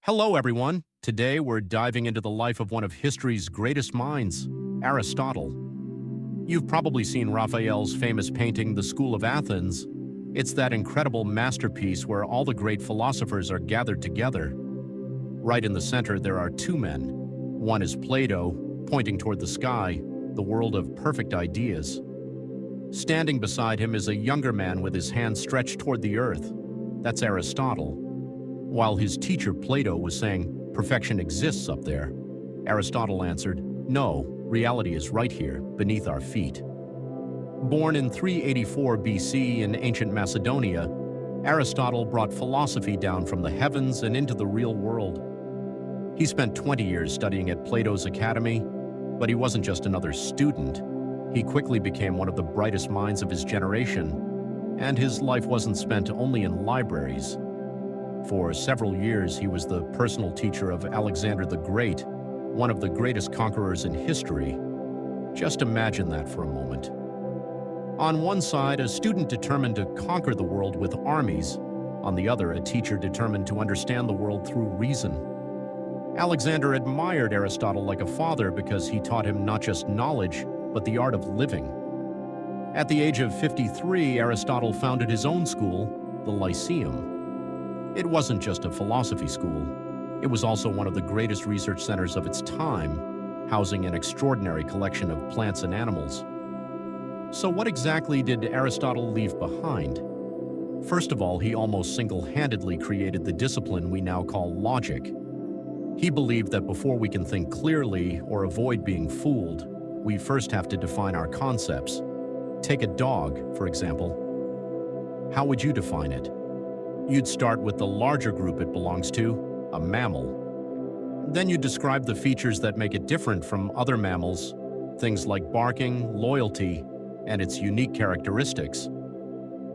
Hello, everyone. Today we're diving into the life of one of history's greatest minds, Aristotle. You've probably seen Raphael's famous painting, The School of Athens. It's that incredible masterpiece where all the great philosophers are gathered together. Right in the center, there are two men. One is Plato, pointing toward the sky, the world of perfect ideas. Standing beside him is a younger man with his hands stretched toward the earth. That's Aristotle. While his teacher Plato was saying, perfection exists up there, Aristotle answered, no, reality is right here, beneath our feet. Born in 384 BC in ancient Macedonia, Aristotle brought philosophy down from the heavens and into the real world. He spent 20 years studying at Plato's academy, but he wasn't just another student. He quickly became one of the brightest minds of his generation, and his life wasn't spent only in libraries. For several years, he was the personal teacher of Alexander the Great, one of the greatest conquerors in history. Just imagine that for a moment. On one side, a student determined to conquer the world with armies. On the other, a teacher determined to understand the world through reason. Alexander admired Aristotle like a father because he taught him not just knowledge, but the art of living. At the age of 53, Aristotle founded his own school, the Lyceum. It wasn't just a philosophy school. It was also one of the greatest research centers of its time, housing an extraordinary collection of plants and animals. So what exactly did Aristotle leave behind? First of all, he almost single-handedly created the discipline we now call logic. He believed that before we can think clearly or avoid being fooled, we first have to define our concepts. Take a dog, for example. How would you define it? You'd start with the larger group it belongs to, a mammal. Then you'd describe the features that make it different from other mammals, things like barking, loyalty, and its unique characteristics.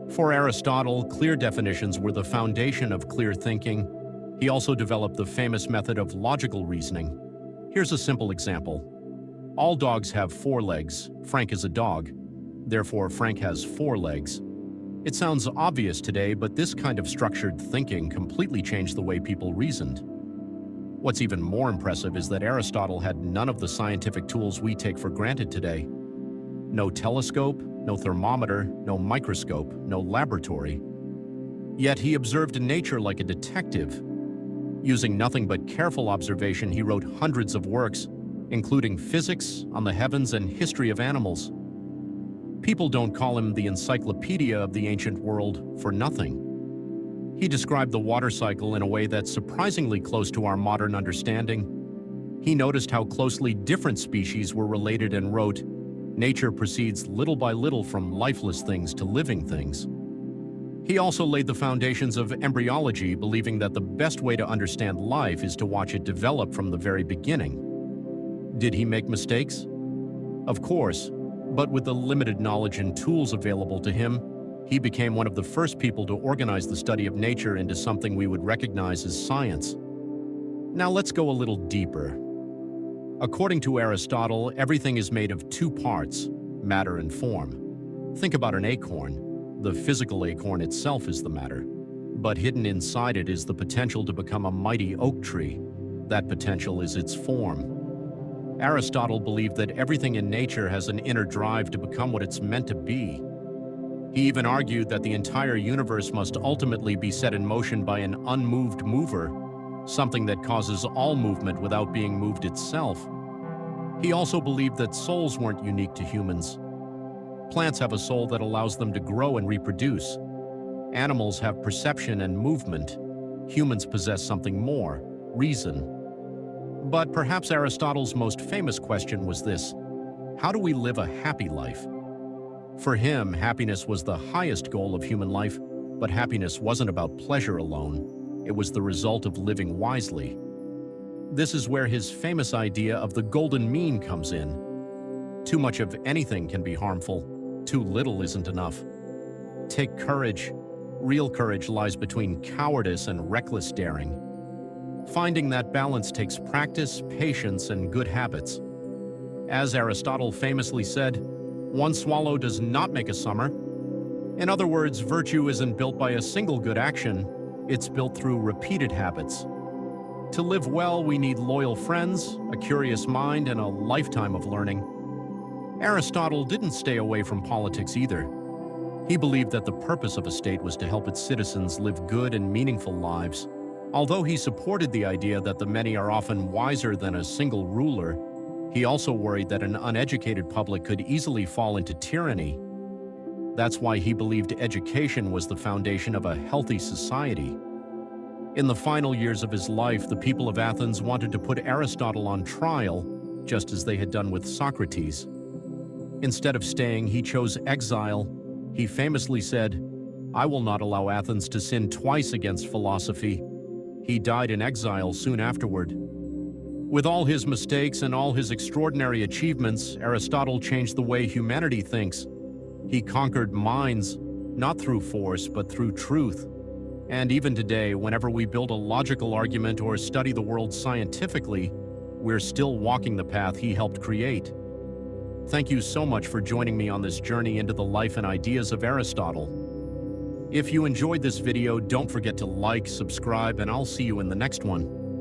For Aristotle, clear definitions were the foundation of clear thinking. He also developed the famous method of logical reasoning. Here's a simple example. All dogs have four legs. Frank is a dog. Therefore, Frank has four legs. It sounds obvious today, but this kind of structured thinking completely changed the way people reasoned. What's even more impressive is that Aristotle had none of the scientific tools we take for granted today. No telescope, no thermometer, no microscope, no laboratory. Yet he observed nature like a detective. Using nothing but careful observation, he wrote hundreds of works, including physics, on the heavens, and history of animals. People don't call him the encyclopedia of the ancient world for nothing. He described the water cycle in a way that's surprisingly close to our modern understanding. He noticed how closely different species were related and wrote, nature proceeds little by little from lifeless things to living things. He also laid the foundations of embryology, believing that the best way to understand life is to watch it develop from the very beginning. Did he make mistakes? Of course. But with the limited knowledge and tools available to him, he became one of the first people to organize the study of nature into something we would recognize as science. Now let's go a little deeper. According to Aristotle, everything is made of two parts, matter and form. Think about an acorn. The physical acorn itself is the matter, but hidden inside it is the potential to become a mighty oak tree. That potential is its form. Aristotle believed that everything in nature has an inner drive to become what it's meant to be. He even argued that the entire universe must ultimately be set in motion by an unmoved mover, something that causes all movement without being moved itself. He also believed that souls weren't unique to humans. Plants have a soul that allows them to grow and reproduce. Animals have perception and movement. Humans possess something more, reason. But perhaps Aristotle's most famous question was this: how do we live a happy life? For him, happiness was the highest goal of human life, but happiness wasn't about pleasure alone. It was the result of living wisely. This is where his famous idea of the golden mean comes in. Too much of anything can be harmful. Too little isn't enough. Take courage. Real courage lies between cowardice and reckless daring. Finding that balance takes practice, patience, and good habits. As Aristotle famously said, one swallow does not make a summer. In other words, virtue isn't built by a single good action, it's built through repeated habits. To live well, we need loyal friends, a curious mind, and a lifetime of learning. Aristotle didn't stay away from politics either. He believed that the purpose of a state was to help its citizens live good and meaningful lives. Although he supported the idea that the many are often wiser than a single ruler, he also worried that an uneducated public could easily fall into tyranny. That's why he believed education was the foundation of a healthy society. In the final years of his life, the people of Athens wanted to put Aristotle on trial, just as they had done with Socrates. Instead of staying, he chose exile. He famously said, "I will not allow Athens to sin twice against philosophy." He died in exile soon afterward. With all his mistakes and all his extraordinary achievements, Aristotle changed the way humanity thinks. He conquered minds, not through force, but through truth. And even today, whenever we build a logical argument or study the world scientifically, we're still walking the path he helped create. Thank you so much for joining me on this journey into the life and ideas of Aristotle. If you enjoyed this video, don't forget to like, subscribe, and I'll see you in the next one.